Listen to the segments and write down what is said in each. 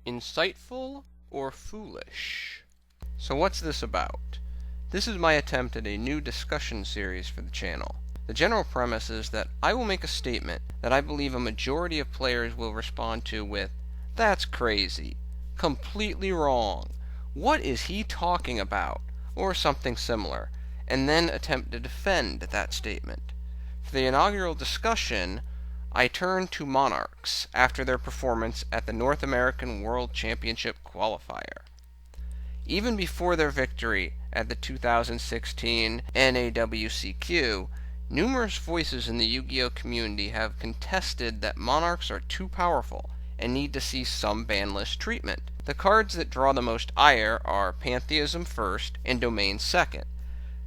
Insightful or foolish? So what's this about? This is my attempt at a new discussion series for the channel. The general premise is that I will make a statement that I believe a majority of players will respond to with, "That's crazy. Completely wrong. What is he talking about?" or something similar, and then attempt to defend that statement. For the inaugural discussion, I turn to Monarchs after their performance at the North American World Championship qualifier. Even before their victory at the 2016 NAWCQ, numerous voices in the Yu-Gi-Oh community have contested that Monarchs are too powerful and need to see some ban-list treatment. The cards that draw the most ire are Pantheism first and Domain second.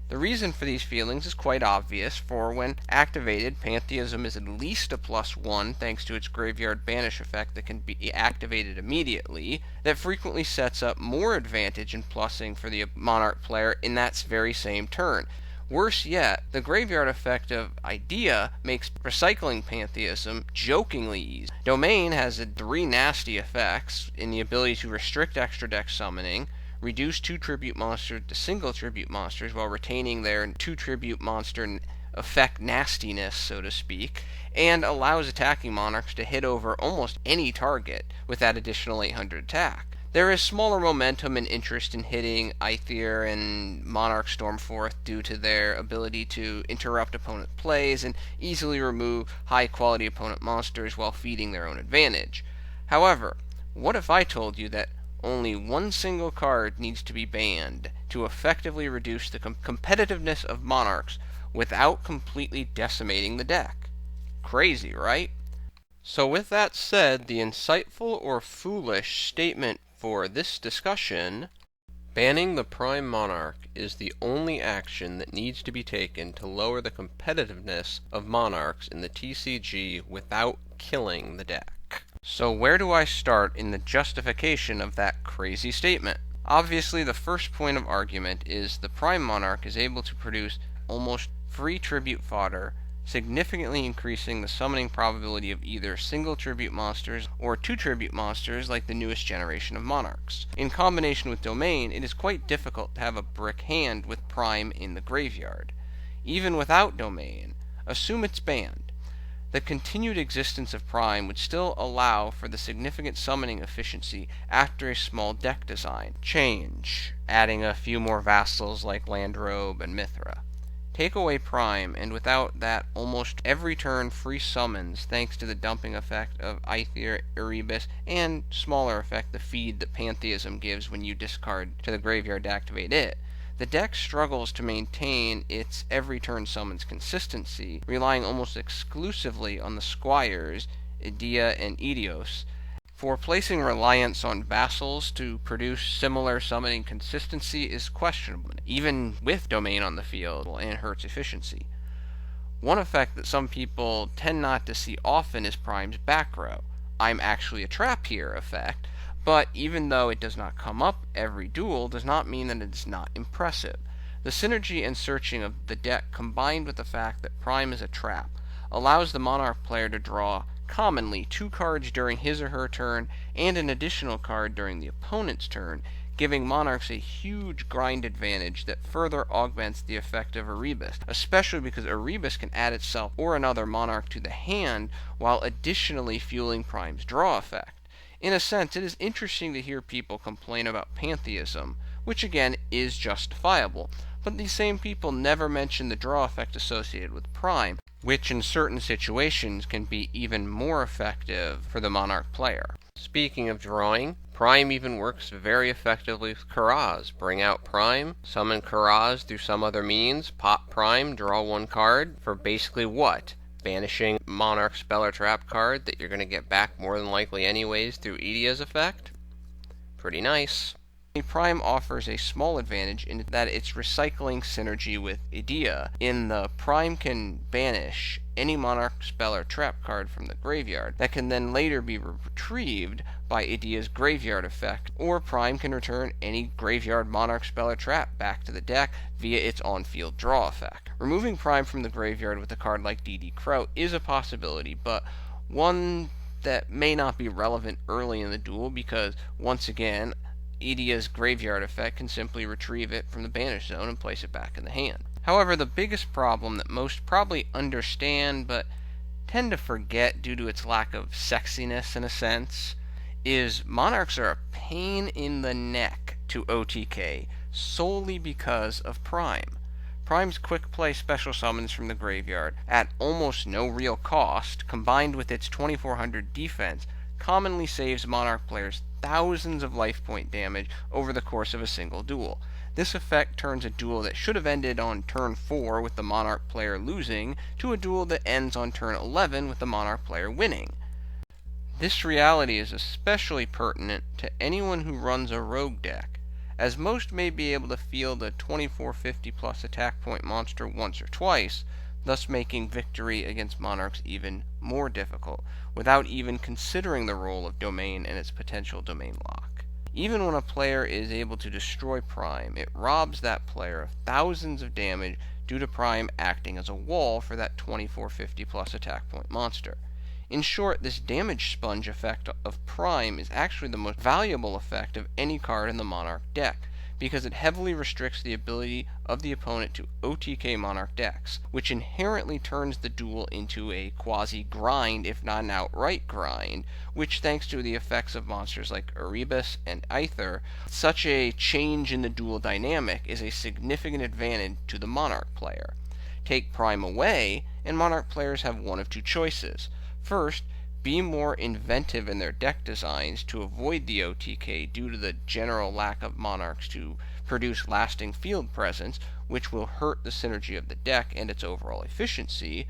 The reason for these feelings is quite obvious, for when activated, Pantheism is at least a +1 thanks to its graveyard banish effect that can be activated immediately, that frequently sets up more advantage in plussing for the Monarch player in that very same turn. Worse yet, the graveyard effect of Idea makes recycling Pantheism jokingly easy. Domain has 3 nasty effects in the ability to restrict extra deck summoning, reduce 2 tribute monsters to single tribute monsters while retaining their 2 tribute monster effect nastiness, so to speak, and allows attacking Monarchs to hit over almost any target with that additional 800 attack. There is smaller momentum and interest in hitting Aether and Monarch Stormforth due to their ability to interrupt opponent plays and easily remove high-quality opponent monsters while feeding their own advantage. However, what if I told you that only one single card needs to be banned to effectively reduce the competitiveness of Monarchs without completely decimating the deck? Crazy, right? So with that said, the insightful or foolish statement for this discussion: banning the Prime Monarch is the only action that needs to be taken to lower the competitiveness of Monarchs in the TCG without killing the deck. So where do I start in the justification of that crazy statement? Obviously, the first point of argument is the Prime Monarch is able to produce almost free tribute fodder, significantly increasing the summoning probability of either single tribute monsters or 2 tribute monsters like the newest generation of Monarchs. In combination with Domain, it is quite difficult to have a brick hand with Prime in the graveyard. Even without Domain, assume it's banned. The continued existence of Prime would still allow for the significant summoning efficiency after a small deck design change, adding a few more vassals like Landrobe and Mithra. Take away Prime, and without that, almost every turn free summons thanks to the dumping effect of Aether, Erebus, and smaller effect the feed that Pantheism gives when you discard to the graveyard to activate it. The deck struggles to maintain its every turn summons consistency, relying almost exclusively on the Squires, Idea and Eidos, for placing reliance on vassals to produce similar summoning consistency is questionable, even with Domain on the field, and hurts efficiency. One effect that some people tend not to see often is Prime's back row. "I'm actually a trap here" effect, but even though it does not come up every duel, does not mean that it is not impressive. The synergy and searching of the deck, combined with the fact that Prime is a trap, allows the Monarch player to draw commonly 2 cards during his or her turn and an additional card during the opponent's turn, giving Monarchs a huge grind advantage that further augments the effect of Erebus, especially because Erebus can add itself or another Monarch to the hand while additionally fueling Prime's draw effect. In a sense, it is interesting to hear people complain about Pantheism, which again is justifiable, but these same people never mention the draw effect associated with Prime, which in certain situations can be even more effective for the Monarch player. Speaking of drawing, Prime even works very effectively with Karaz. Bring out Prime, summon Karaz through some other means, pop Prime, draw 1 card, for basically what? Banishing Monarch spell or trap card that you're going to get back more than likely anyways through Edia's effect. Pretty nice. Prime offers a small advantage in that its recycling synergy with Idea, in the Prime can banish any Monarch spell or trap card from the graveyard that can then later be retrieved by Idea's graveyard effect, or Prime can return any graveyard Monarch spell or trap back to the deck via its on-field draw effect. Removing Prime from the graveyard with a card like DD Crow is a possibility, but one that may not be relevant early in the duel because, once again, Edia's graveyard effect can simply retrieve it from the banish zone and place it back in the hand. However, the biggest problem that most probably understand but tend to forget due to its lack of sexiness in a sense is Monarchs are a pain in the neck to OTK solely because of Prime. Prime's quick play special summons from the graveyard at almost no real cost, combined with its 2400 defense, commonly saves Monarch players thousands of life point damage over the course of a single duel. This effect turns a duel that should have ended on turn 4 with the Monarch player losing to a duel that ends on turn 11 with the Monarch player winning. This reality is especially pertinent to anyone who runs a rogue deck, as most may be able to field a 2450 plus attack point monster once or twice, thus making victory against Monarchs even more difficult, without even considering the role of Domain and its potential domain lock. Even when a player is able to destroy Prime, it robs that player of thousands of damage due to Prime acting as a wall for that 2450 plus attack point monster. In short, this damage sponge effect of Prime is actually the most valuable effect of any card in the Monarch deck, because it heavily restricts the ability of the opponent to OTK Monarch decks, which inherently turns the duel into a quasi-grind, if not an outright grind, which, thanks to the effects of monsters like Erebus and Aether, such a change in the duel dynamic is a significant advantage to the Monarch player. Take Prime away, and Monarch players have one of two choices. First, be more inventive in their deck designs to avoid the OTK due to the general lack of Monarchs to produce lasting field presence, which will hurt the synergy of the deck and its overall efficiency.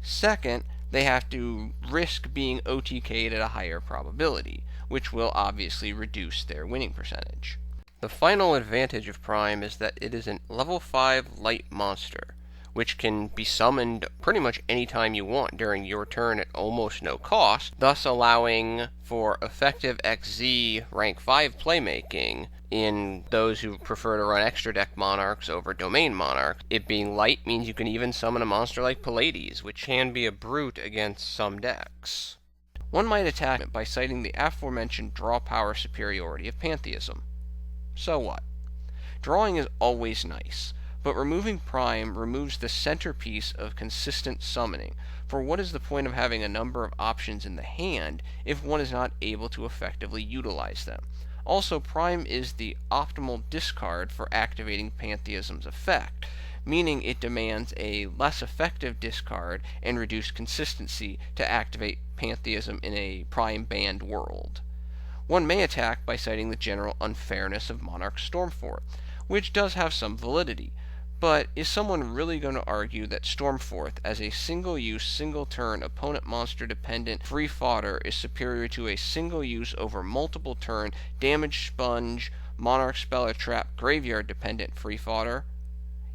Second, they have to risk being OTK'd at a higher probability, which will obviously reduce their winning percentage. The final advantage of Prime is that it is a level 5 light monster, which can be summoned pretty much any time you want during your turn at almost no cost, thus allowing for effective XZ rank 5 playmaking in those who prefer to run extra deck Monarchs over domain Monarchs. It being light means you can even summon a monster like Pallades, which can be a brute against some decks. One might attack it by citing the aforementioned draw power superiority of Pantheism. So what? Drawing is always nice, but removing Prime removes the centerpiece of consistent summoning, for what is the point of having a number of options in the hand if one is not able to effectively utilize them? Also, Prime is the optimal discard for activating Pantheism's effect, meaning it demands a less effective discard and reduced consistency to activate Pantheism in a Prime-banned world. One may attack by citing the general unfairness of Monarch Stormforth, which does have some validity. But is someone really going to argue that Stormforth, as a single-use, single-turn, opponent monster-dependent free fodder, is superior to a single-use over multiple-turn, damage sponge, Monarch Speller Trap, graveyard-dependent free fodder?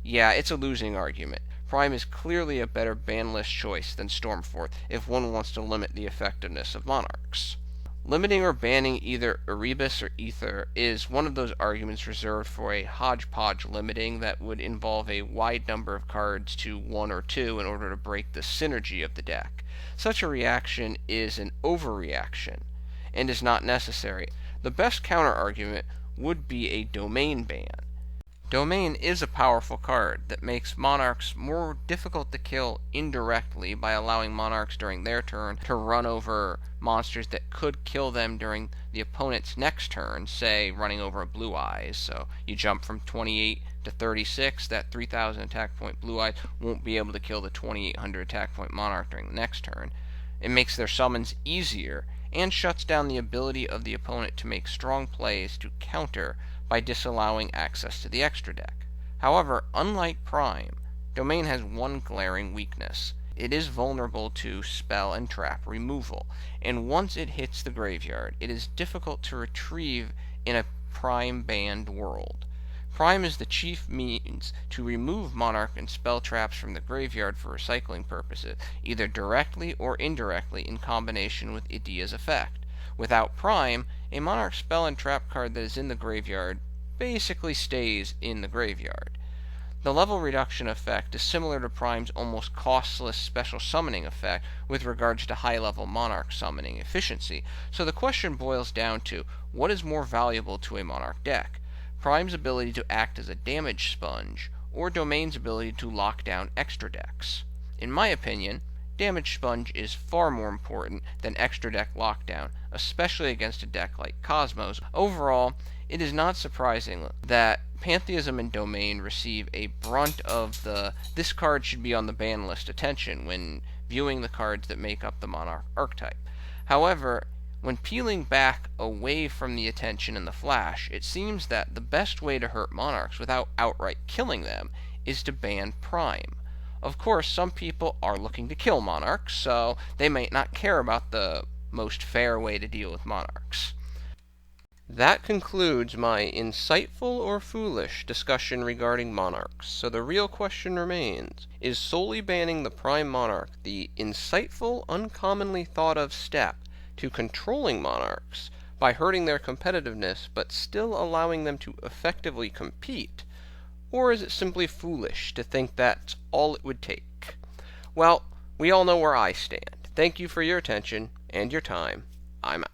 Yeah, it's a losing argument. Prime is clearly a better banlist choice than Stormforth if one wants to limit the effectiveness of Monarchs. Limiting or banning either Erebus or Aether is one of those arguments reserved for a hodgepodge limiting that would involve a wide number of cards to 1 or 2 in order to break the synergy of the deck. Such a reaction is an overreaction and is not necessary. The best counter-argument would be a domain ban. Domain is a powerful card that makes Monarchs more difficult to kill indirectly by allowing Monarchs during their turn to run over monsters that could kill them during the opponent's next turn, say running over a Blue Eyes. So you jump from 28 to 36, that 3000 attack point Blue Eyes won't be able to kill the 2800 attack point Monarch during the next turn. It makes their summons easier and shuts down the ability of the opponent to make strong plays to counter by disallowing access to the extra deck. However, unlike Prime, Domain has one glaring weakness. It is vulnerable to spell and trap removal, and once it hits the graveyard, it is difficult to retrieve in a Prime-banned world. Prime is the chief means to remove Monarch and spell traps from the graveyard for recycling purposes, either directly or indirectly in combination with Idia's effect. Without Prime, a Monarch spell and trap card that is in the graveyard basically stays in the graveyard. The level reduction effect is similar to Prime's almost costless special summoning effect with regards to high-level Monarch summoning efficiency, so the question boils down to, what is more valuable to a Monarch deck? Prime's ability to act as a damage sponge, or Domain's ability to lock down extra decks? In my opinion, Damage Sponge is far more important than extra deck lockdown, especially against a deck like Cosmos. Overall, it is not surprising that Pantheism and Domain receive a brunt of the "this card should be on the ban list" attention when viewing the cards that make up the Monarch archetype. However, when peeling back away from the attention in the flash, it seems that the best way to hurt Monarchs without outright killing them is to ban Prime. Of course, some people are looking to kill Monarchs, so they might not care about the most fair way to deal with Monarchs. That concludes my insightful or foolish discussion regarding Monarchs, so the real question remains, is solely banning the Prime Monarch the insightful, uncommonly thought of step to controlling Monarchs by hurting their competitiveness but still allowing them to effectively compete? Or is it simply foolish to think that's all it would take? Well, we all know where I stand. Thank you for your attention and your time. I'm out.